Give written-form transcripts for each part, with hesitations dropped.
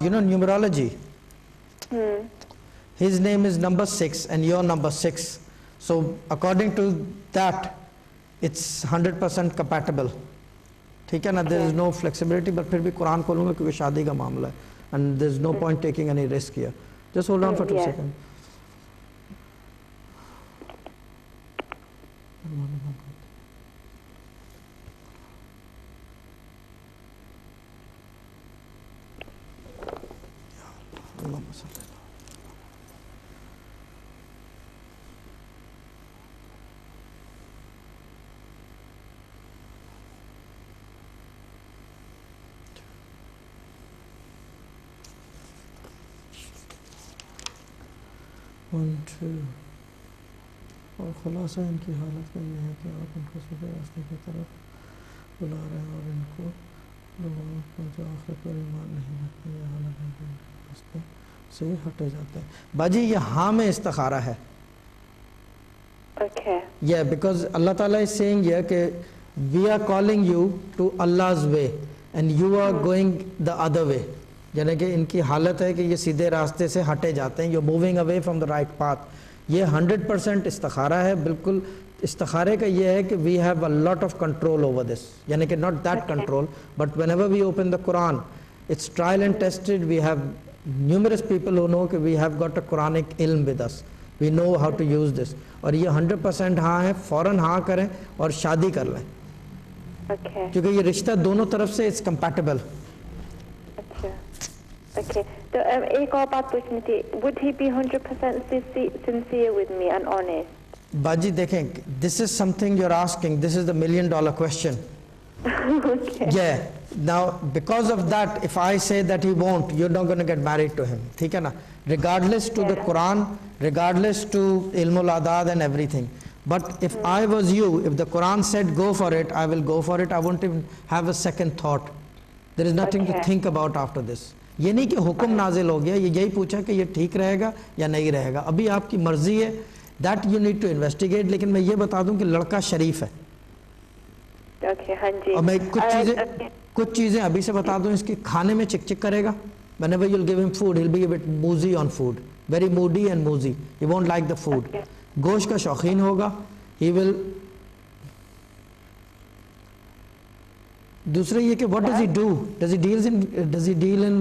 You know numerology? His name is number 6 and your number 6. So according to that, it's 100% compatible. ٹھیک ہے نا, there is no flexibility, but پھر بھی قرآن کھولوں گا کیونکہ شادی کا معاملہ ہے. And there is no point taking any risk here. Just hold on for 2 seconds. اور خلاصہ ان کی حالت کا یہ ہے کہ آپ ان کو سیدھے راستے کی طرف بلا رہے ہیں اور ان کو لوگوں کو جو آخرت پر ایمان نہیں رکھتے یہ حالت ہے کہ ان کے راستے سے ہٹے جاتے ہیں. باجی یہ ہاں میں استخارہ ہے. Yeah, because Allah Ta'ala is saying here کہ we are calling you to Allah's way and you are going the other way. یعنی کہ ان کی حالت ہے کہ یہ سیدھے راستے سے ہٹے جاتے ہیں. You're moving away from the right path. یہ 100% استخارہ ہے. بالکل استخارے کا یہ ہے کہ we have a lot of control over this. یعنی کہ not that control, but whenever we open the Quran, it's trial and tested. We have numerous people who know کہ we have got a Quranic ilm with us. We know how to use this. اور یہ 100% ہاں ہے. فوراً ہاں کریں اور شادی کر لیں, کیونکہ یہ رشتہ دونوں طرف سے it's compatible. Okay. تو ایک اور بات پوچھنی تھی. Would he be 100% sincere with me and honest? باجی دیکھیں, this is something you're asking. This is the $1 million question. Okay. Yeah. Now, because of that, if I say that he won't, you're not going to get married to him. ٹھیک ہے نا? Regardless to the Quran, regardless to Ilmul Adad and everything. But if I was you, if the Quran said go for it, I will go for it. I won't even have a second thought. There is nothing to think about after this. یہ نہیں کہ حکم نازل ہو گیا, یہ یہی پوچھا کہ یہ ٹھیک رہے گا یا نہیں رہے گا. ابھی آپ کی مرضی ہے, that you need to investigate. لیکن میں یہ بتا دوں کہ لڑکا شریف ہے. اور میں کچھ چیزیں ابھی سے بتا دوں, اس کی کھانے میں چک چک کرے گا. whenever you'll give him food, he'll be a bit moody on food, very moody and moody. He won't like the food. گوشت کا شوقین ہوگا. he will. دوسرے یہ کہ what does he do? Does he deal in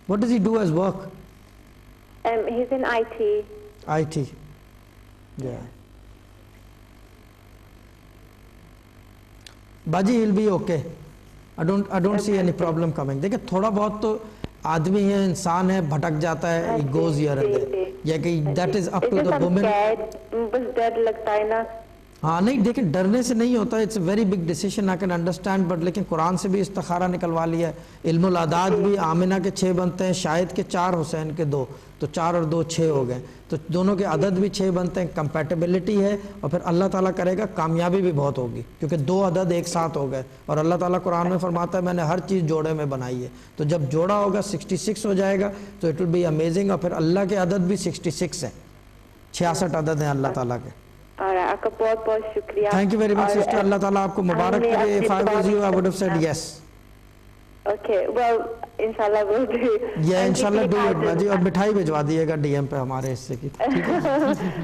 what does he do as work? He's in IT. IT. Yeah. باجی he'll be okay. I don't see any problem coming. دیکھیں تھوڑا بہت تو آدمی ہے, انسان ہے, بھٹک جاتا ہے. He goes here and there. یا کہ that is up to the woman. بس ڈر لگتا ہے نا. ہاں نہیں دیکھیں ڈرنے سے نہیں ہوتا. It's a very big decision, I can understand. But لیکن قرآن سے بھی استخارہ نکلوا لیا ہے. علم العداد بھی آمنہ کے 6 بنتے ہیں, شاہد کے 4, حسین کے 2, تو 4 اور 2 6 ہو گئے. تو دونوں کے عدد بھی 6 بنتے ہیں. کمپیٹیبلٹی ہے, اور پھر اللہ تعالیٰ کرے گا کامیابی بھی بہت ہوگی, کیونکہ 2 عدد ایک ساتھ ہو گئے. اور اللہ تعالیٰ قرآن میں فرماتا ہے میں نے ہر چیز جوڑے میں بنائی ہے. تو جب جوڑا ہوگا 66 ہو جائے گا تو اٹ ول بی امیزنگ. اور پھر اللہ کے عدد بھی 66 ہیں, 66 عدد ہیں اللہ تعالیٰ کے. آپ کا بہت بہت شکریہ. Thank you very much sister. اللہ تعالیٰ آپ کو مبارک کرے. If I was you, I would have said yes. Okay, well, inshallah we'll do. Yeah, inshallah do it باجی. اور مٹھائی بھجوا دیے گا ڈی ایم پہ ہمارے حصے کی. ٹھیک ہے.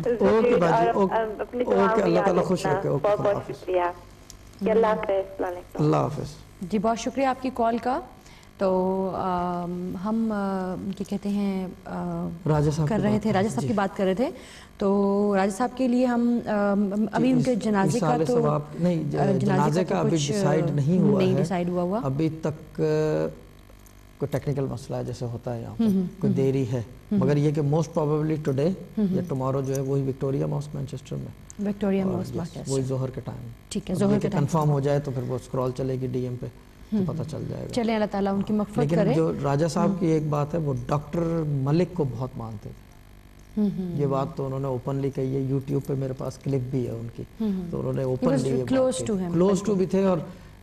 اوکے باجی. اوکے, اللہ تعالیٰ خوش رکھے. بہت بہت شکریہ. اللہ حافظ. اللہ حافظ. جی بہت شکریہ آپ کی کال کا. تو ہم کیا کہتے ہیں راجہ صاحب کر رہے تھے, راجہ صاحب کی بات کر رہے تھے. تو راجہ صاحب کے لیے ہم ابھی ان کے جنازے کا تو نہیں, جنازے کا ابھی ڈیسائیڈ نہیں ہوا ہے. نہیں ڈیسائیڈ ہوا ابھی تک. کوئی ٹیکنیکل مسئلہ ہے جیسے ہوتا ہے یہاں پہ, کوئی دیری ہے. مگر یہ کہ موسٹ پروبیبلی ٹوڈے یا ٹمارو جو ہے وہی وکٹوریا ماسک مانچسٹر میں, وکٹوریا ماسک وہی ظہر کے ٹائم. ٹھیک ہے, ظہر کے ٹائم کنفرم ہو جائے تو پھر وہ اسکرول چلے گی ڈی ایم پہ, تو پتہ چل جائے گا. چلیں اللہ تعالیٰ ان کی مغفرت کرے. لیکن جو راجہ صاحب کی ایک بات ہے, وہ ڈاکٹر ملک کو بہت مانتے تھے. یہ بات تو انہوں نے اوپنلی کہی ہے. یوٹیوب پہ میرے پاس کلپ بھی ہے ان کی, تو انہوں نے اوپنلی کلوز ٹو بھی تھے. اور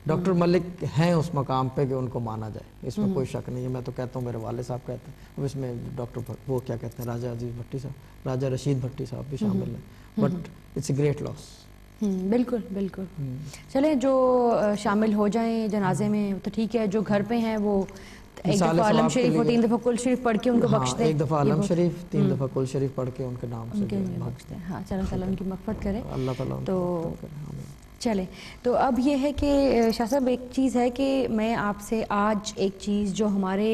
ڈاکٹر ملک ہیں اس مقام پہ کہ ان کو مانا جائے, اس میں کوئی شک نہیں ہے. میں تو کہتا ہوں, میرے والد صاحب کہتے ہیں. اب اس میں ڈاکٹر وہ کیا کہتے ہیں, راجہ عزیز بھٹی صاحب, راجہ رشید بھٹی صاحب بھی شامل ہیں. بٹ اٹس اے گریٹ لاس. بالکل بالکل. چلیں جو شامل ہو جائیں جنازے میں تو ٹھیک ہے, جو گھر پہ ہیں وہ ایک دفعہ عالم شریف اور 3 دفعہ کل شریف پڑھ کے ان کو بخش دیں. ایک دفعہ عالم شریف 3 دفعہ کل شریف پڑھ کے ان کے نام سے بخش دیں. ہاں چلو تعالیٰ ان کی مغفرت کرے. اللہ تعالیٰ. تو چلیں تو اب یہ ہے کہ شاہ صاحب ایک چیز ہے کہ میں آپ سے آج ایک چیز جو ہمارے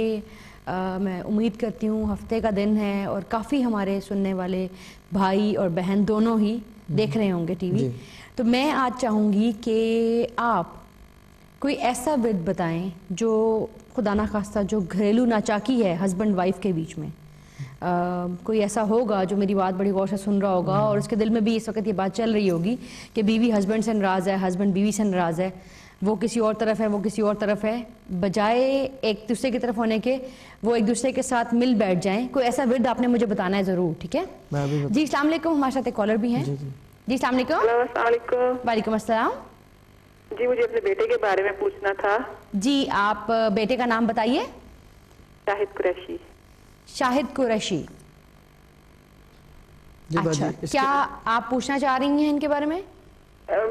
میں امید کرتی ہوں ہفتے کا دن ہے اور کافی ہمارے سننے والے بھائی اور بہن دونوں ہی دیکھ رہے ہوں گے ٹی وی, تو میں آج چاہوں گی کہ آپ کوئی ایسا ورد بتائیں جو خدا نخواستہ جو گھریلو ناچاکی ہے ہسبینڈ وائف کے بیچ میں, کوئی ایسا ہوگا جو میری بات بڑی غور سے سن رہا ہوگا اور اس کے دل میں بھی اس وقت یہ بات چل رہی ہوگی کہ بیوی ہسبینڈ سے ناراض ہے, ہسبینڈ بیوی سے ناراض ہے, وہ کسی اور طرف ہے, وہ کسی اور طرف ہے, بجائے ایک دوسرے کی طرف ہونے کے وہ ایک دوسرے کے ساتھ مل بیٹھ جائیں. کوئی ایسا ورد آپ نے مجھے بتانا ہے ضرور, ٹھیک ہے جی. السلام علیکم, ہمارے ساتھ ایک کالر بھی ہیں. جی السلام علیکم. السلام علیکم. وعلیکم السلام. جی مجھے اپنے بیٹے کے بارے میں پوچھنا تھا. جی آپ بیٹے کا نام بتائیے. شاہد قریشی. شاہد قریشی. اچھا, کیا آپ پوچھنا چاہ رہی ہیں ان کے بارے میں؟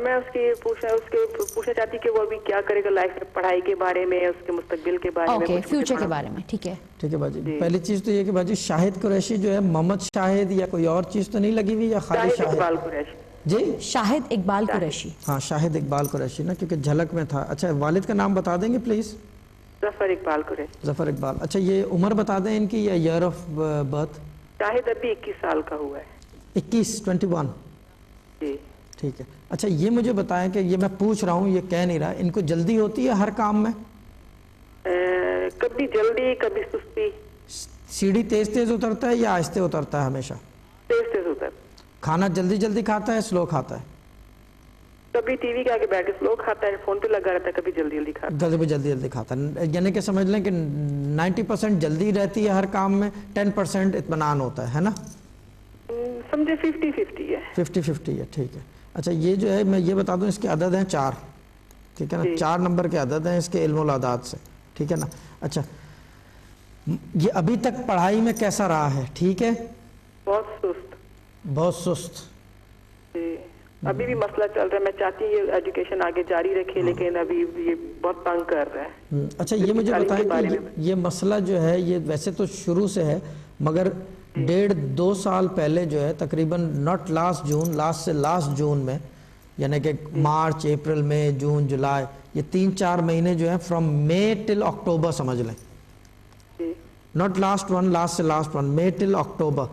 میں اس کے پوچھنا چاہتی کہ وہ ابھی کیا کرے گا لائف میں, پڑھائی کے بارے میں, اس کے مستقبل کے بارے میں, فیوچر کے بارے میں. ٹھیک ہے ٹھیک ہے باجی. پہلی چیز تو یہ کہ باجی شاہد قریشی جو ہے محمد شاہد یا کوئی اور چیز تو نہیں لگی ہوئی یا خالی شاہد اقبال قریشی؟ جی شاہد اقبال قریشی. ہاں شاہد اقبال قریشی نا, کیونکہ جھلک میں تھا. اچھا والد کا نام بتا دیں گے پلیز؟ ظفر اقبال قریشی. ظفر اقبال. اچھا یہ عمر بتا دیں ان کی یا ایئر آف برتھ؟ شاہد ابھی 21 سال کا ہوا ہے. 21 جی ٹھیک ہے. اچھا یہ مجھے بتائیں کہ یہ میں پوچھ رہا ہوں, یہ کہہ نہیں رہا, ان کو جلدی ہوتی ہے ہر کام میں؟ کبھی جلدی کبھی سستی. سیڑھی تیز تیز اترتا ہے یا آہستہ اترتا ہے ہمیشہ؟ تیز تیز اترتا. کھانا جلدی جلدی کھاتا ہے سلو کھاتا ہے؟ کبھی ٹی وی کے آگے بیٹھ کے سلو کھاتا ہے, فون پہ لگا رہتا ہے, کبھی جلدی جلدی کھاتا ہے. کبھی جلدی جلدی کھاتا ہے, یعنی کہ سمجھ لیں کہ 90% جلدی رہتی ہے ہر کام میں, 10% اطمینان ہوتا ہے نا؟ سمجھے 50-50 ہے. 50-50 ہے. ٹھیک ہے. اچھا یہ جو ہے میں یہ بتا دوں اس کے عدد ہیں 4, ٹھیک ہے نا, 4 نمبر کے عدد ہیں اس کے علم العداد سے, ٹھیک ہے نا. اچھا یہ ابھی تک پڑھائی میں کیسا رہا ہے؟ ٹھیک ہے. بہت سست. بہت سست. جی ابھی بھی مسئلہ چل رہا ہے, میں چاہتی ہوں یہ ایجوکیشن آگے جاری رکھے لیکن ابھی یہ بہت تنگ کر رہا ہے. اچھا یہ مجھے بتائیں کہ یہ مسئلہ جو ہے یہ ویسے تو شروع سے ہے مگر 1.5-2 سال پہلے جو ہے تقریباً ناٹ لاسٹ جون, لاسٹ سے لاسٹ جون میں, یعنی کہ مارچ, اپریل, مئی, جون, جولائی, یہ 3-4 مہینے جو ہیں فرام مئی ٹل اکتوبر سمجھ لیں, ناٹ لاسٹ ون, لاسٹ سے لاسٹ ون, مئی ٹل اکتوبر,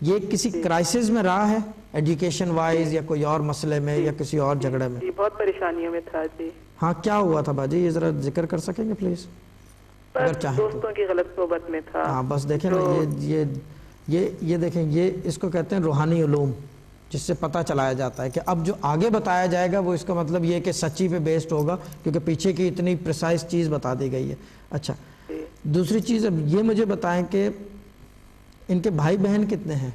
یہ کسی کرائسس میں رہا ہے ایجوکیشن وائز یا کوئی اور مسئلے میں یا کسی اور جھگڑے میں؟ جی بہت پریشانیوں میں تھا. جی ہاں کیا ہوا تھا باجی, یہ ذرا ذکر کر سکیں گے پلیز اگر چاہیں تو؟ دوستوں کی غلط صحبت میں تھا. ہاں بس دیکھیں نا یہ دیکھیں, یہ اس کو کہتے ہیں روحانی علوم, جس سے پتہ چلایا جاتا ہے کہ اب جو آگے بتایا جائے گا وہ اس کا مطلب یہ کہ سچی پہ بیسڈ ہوگا کیونکہ پیچھے کی اتنی پریسائز چیز بتا دی گئی ہے. اچھا دوسری چیز اب یہ مجھے بتائیں کہ ان کے بھائی بہن کتنے ہیں؟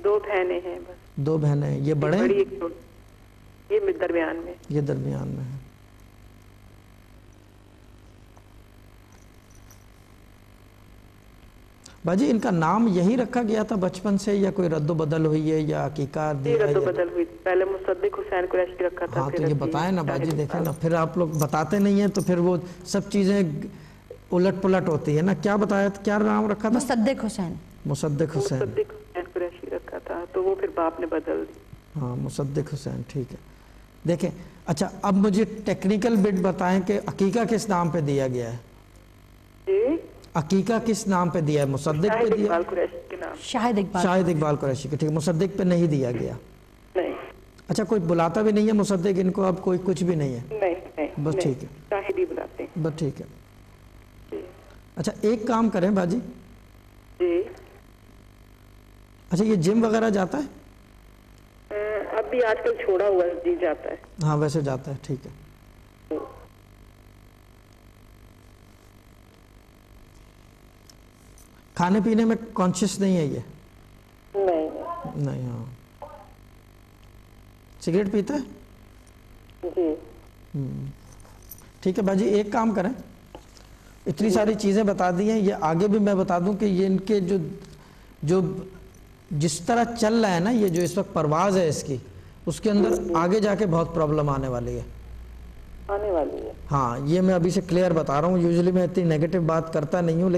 2 بہنیں ہیں بس. 2 بہنیں ہیں. یہ بڑے ہیں؟ یہ درمیان میں. یہ درمیان میں ہے. باجی ان کا نام یہی رکھا گیا تھا بچپن سے یا کوئی رد و بدل ہوئی ہے یا عقیقہ دیا؟ رد و بدل ہوئی, پہلے مصدق حسین قریشی رکھا تھا. ہاں تو یہ بتائیں نا باجی, دیکھیں نا پھر آپ لوگ بتاتے نہیں ہیں تو پھر وہ سب چیزیں الٹ پلٹ ہوتی ہے نا. کیا بتایا تھا, کیا نام رکھا تھا؟ مصدق حسین. مصدق حسین. مصدق حسین قریشی رکھا تھا تو وہ پھر باپ نے بدل دی. ہاں مصدق حسین, ٹھیک ہے. دیکھیں اچھا اب مجھے ٹیکنیکل بٹ بتائیں کہ عقیقہ کس نام پہ دیا گیا ہے؟ جی عقیقہ کس نام پہ دیا ہے؟ مصدق پہ دیا؟ اقبال قریشی کے نام. شاہد اقبال قریشی کے, ٹھیک ہے. مصدق پہ نہیں دیا گیا؟ نہیں. اچھا کوئی بلاتا بھی نہیں ہے مصدق ان کو اب, کوئی کچھ بھی نہیں ہے؟ نہیں بس ٹھیک ہے, شاہد ہی بلاتے ہیں. بس ٹھیک ہے. اچھا ایک کام کریں باجی. جی اچھا یہ جم وغیرہ جاتا ہے؟ اب بھی آج کل چھوڑا ہوا ہے. جی جاتا ہے. ہاں ویسے جاتا ہے, ٹھیک ہے. کھانے پینے میں کانشیس نہیں ہے یہ؟ نہیں. ہاں سگریٹ پیتا ہے؟ جی ٹھیک ہے باجی, ایک کام کریں, اتنی ساری چیزیں بتا دی ہیں, یہ آگے بھی میں بتا دوں کہ یہ ان کے جو جس طرح چل رہا ہے نا, یہ جو اس وقت پرواز ہے اس کی, اس کے اندر آگے جا کے بہت پرابلم آنے والی ہے. آنے والی ہے. ہاں یہ میں ابھی سے کلیئر بتا رہا ہوں. یوزلی میں اتنی نیگیٹو بات کرتا نہیں ہوں, لیکن